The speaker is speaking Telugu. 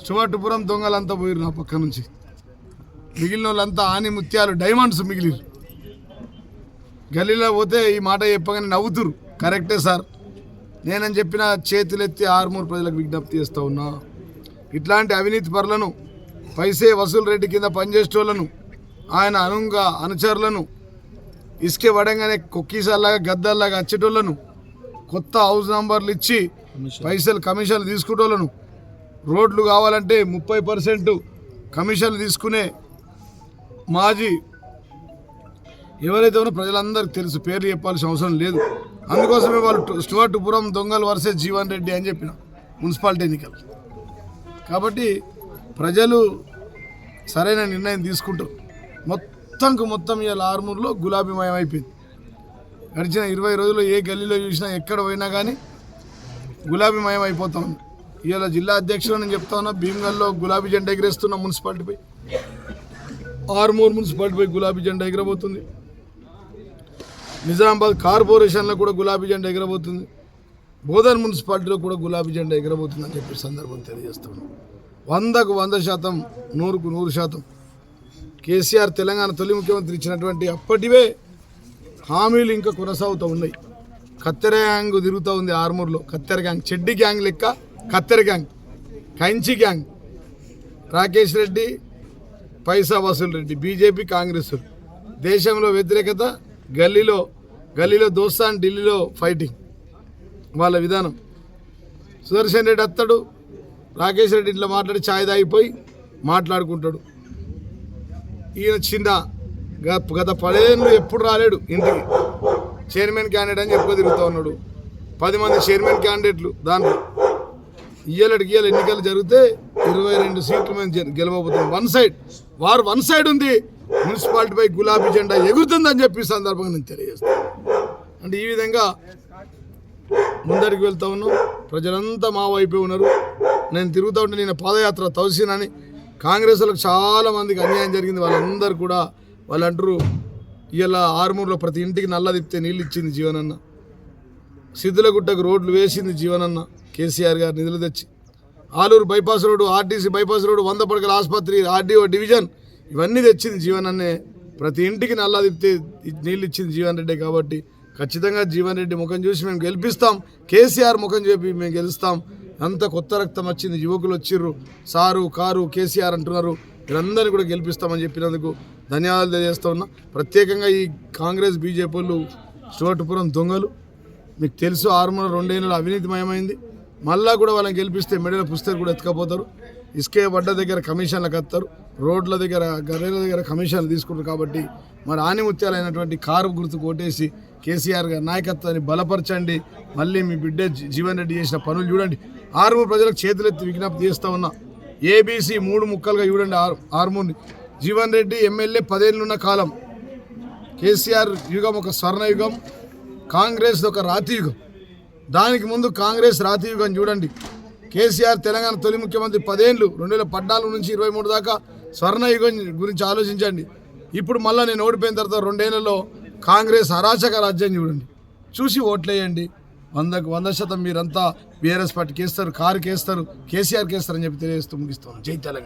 శివటుపురం దొంగలంతా పోయిరు నా పక్క నుంచి. మిగిలిన వాళ్ళంతా ఆని ముత్యాలు డైమండ్స్ మిగిలిరు. గల్లీలో పోతే ఈ మాట చెప్పగానే నవ్వుతురు. కరెక్టే సార్, నేనని చెప్పిన చేతులెత్తి ఆర్మూర్ ప్రజలకు విజ్ఞప్తి చేస్తూ ఉన్నా. ఇట్లాంటి అవినీతి పరులను, పైసే వసూలు రెడ్డి కింద పనిచేసేటోళ్లను, ఆయన అనుచరులను, ఇసుకే పడంగానే కొక్కీసాల్లాగా గద్దల్లాగా వచ్చేటోళ్లను, కొత్త హౌస్ నంబర్లు ఇచ్చి పైసలు కమిషన్లు తీసుకునేటోళ్లను, రోడ్లు కావాలంటే 30% కమిషన్లు తీసుకునే మాజీ ఎవరైతే ఉన్నారో ప్రజలందరికీ తెలుసు, పేర్లు చెప్పాల్సిన అవసరం లేదు. అందుకోసమే వాళ్ళు శివటుపురం దొంగలు వర్సెస్ జీవన్ రెడ్డి అని చెప్పిన మున్సిపాలిటీ ఎన్నికలు. కాబట్టి ప్రజలు సరైన నిర్ణయం తీసుకుంటారు. మొత్తం ఇవాళ ఆర్మూర్లో గులాబీమయం అయిపోయింది. గడిచిన 20 రోజుల్లో ఏ గల్లీలో చూసినా ఎక్కడ పోయినా కానీ గులాబీమయం అయిపోతా ఉంది. ఇవాళ జిల్లా అధ్యక్షుడు నేను చెప్తా ఉన్నా, భీమ్గల్లో గులాబీ జెండా ఎగిరేస్తున్న మున్సిపాలిటీపై, ఆర్మూర్ మున్సిపాలిటీపై గులాబీ జెండా ఎగరబోతుంది. నిజామాబాద్ కార్పొరేషన్లో కూడా గులాబీ జెండా ఎగరబోతుంది. బోధన్ మున్సిపాలిటీలో కూడా గులాబీ జెండా ఎగరబోతుంది అని చెప్పి సందర్భం తెలియజేస్తున్నాం. 100కు 100%, 100కు 100% కేసీఆర్ తెలంగాణ తొలి ముఖ్యమంత్రి ఇచ్చినటువంటి అప్పటివే హామీలు ఇంకా కొనసాగుతూ ఉన్నాయి. కత్తెర గ్యాంగ్ తిరుగుతూ ఉంది ఆర్మూర్లో. కత్తెర గ్యాంగ్, చెడ్డి గ్యాంగ్ లెక్క కత్తెర గ్యాంగ్, కంచి గ్యాంగ్, రాకేష్ రెడ్డి, పైసా వసూలు రెడ్డి, బీజేపీ కాంగ్రెస్. దేశంలో వ్యతిరేకత, గల్లీలో దోస్తాన్, ఢిల్లీలో ఫైటింగ్ వాళ్ళ విధానం. సుదర్శన్ రెడ్డి అత్తడు, రాకేష్ రెడ్డి ఇట్లా మాట్లాడి ఛాయ్ తాగిపోయి మాట్లాడుకుంటాడు. ఈయన చిన్న గత 10 ఏళ్ళు ఎప్పుడు రాలేడు ఇంటికి. చైర్మన్ క్యాండిడేట్ అని చెప్పుకో తిరుగుతూ ఉన్నాడు. 10 మంది చైర్మన్ క్యాండిడేట్లు. దాంట్లో ఇయ్యాల ఎన్నికలు జరిగితే 22 సీట్లు మేము గెలవబోతున్నాం. వన్ సైడ్ ఉంది. మున్సిపాలిటీపై గులాబీ జెండా ఎగురుతుందని చెప్పి సందర్భంగా నేను తెలియజేస్తాను. అంటే ఈ విధంగా ముందరికి వెళ్తా ఉన్నాం. ప్రజలంతా మా వైపే ఉన్నారు. నేను తిరుగుతూ ఉంటే నేను పాదయాత్ర తౌసీన్ అని కాంగ్రెస్ వాళ్ళకి చాలా మందికి అన్యాయం జరిగింది. వాళ్ళందరూ కూడా వాళ్ళు అంటారు, ఇలా ఆర్మూర్లో ప్రతి ఇంటికి నల్ల తిప్పితే నీళ్ళు ఇచ్చింది జీవనన్న, సిద్ధులగుట్టకు రోడ్లు వేసింది జీవనన్న, కేసీఆర్ గారు నిధులు తెచ్చి, Aluru bypass road, RTC bypass road, 100 పడకల ఆసుపత్రి, ఆర్డీఓ డివిజన్ ఇవన్నీ తెచ్చింది జీవనన్నే. ప్రతి ఇంటికి నల్లా తిప్పితే నీళ్ళు ఇచ్చింది జీవన్ రెడ్డి. కాబట్టి ఖచ్చితంగా జీవన్ రెడ్డి ముఖం చూసి మేము గెలిపిస్తాం, కేసీఆర్ ముఖం చెప్పి మేము గెలుస్తాం. అంత కొత్త రక్తం వచ్చింది, యువకులు వచ్చిర్రు, సారు కారు కేసీఆర్ అంటున్నారు. వీరందరినీ కూడా గెలిపిస్తామని చెప్పినందుకు ధన్యవాదాలు తెలియజేస్తూ ఉన్నా. ప్రత్యేకంగా ఈ కాంగ్రెస్ బీజేపీలు శివటుపురం దొంగలు, మీకు తెలుసు ఆర్మూర్ 2 ఏళ్ళు అవినీతిమయమైంది. మళ్ళా కూడా వాళ్ళని గెలిపిస్తే మెడల పుస్తకం కూడా ఎత్తుకపోతారు. ఇసుకే వడ్డ దగ్గర కమిషన్లకు వస్తారు, రోడ్ల దగ్గర గర్రెల దగ్గర కమిషన్లు తీసుకుంటారు. కాబట్టి మరి ఆనిముత్యాలైనటువంటి కారు గుర్తు కొట్టేసి కేసీఆర్ గారి నాయకత్వాన్ని బలపరచండి. మళ్ళీ మీ బిడ్డ జీవన్ రెడ్డి చేసిన పనులు చూడండి. ఆర్మూర్ ప్రజలకు చేతులెత్తి విజ్ఞప్తి చేస్తూ ఉన్నా. ఏబీసీ 3 ముక్కలుగా చూడండి ఆర్మూర్ని. జీవన్ రెడ్డి ఎమ్మెల్యే 10 ఏళ్ళున్న కాలం, కేసీఆర్ యుగం ఒక స్వర్ణయుగం, కాంగ్రెస్ ఒక రాతి యుగం. దానికి ముందు కాంగ్రెస్ రాతి యుగం చూడండి. కేసీఆర్ తెలంగాణ తొలి ముఖ్యమంత్రి 10 ఏళ్ళు, 2014 నుంచి 23 దాకా స్వర్ణయుగం గురించి ఆలోచించండి. ఇప్పుడు మళ్ళీ నేను ఓడిపోయిన తర్వాత 2 ఏళ్లలో కాంగ్రెస్ అరాచక రాజ్యం చూడండి. చూసి ఓట్లేయండి. 100కు 100% మీరంతా బీఆర్ఎస్ పార్టీకి వేస్తారు, కారుకి వేస్తారు, కేసీఆర్కి వేస్తారని చెప్పి తెలియజేస్తూ ముగిస్తాను. జై తెలంగాణ.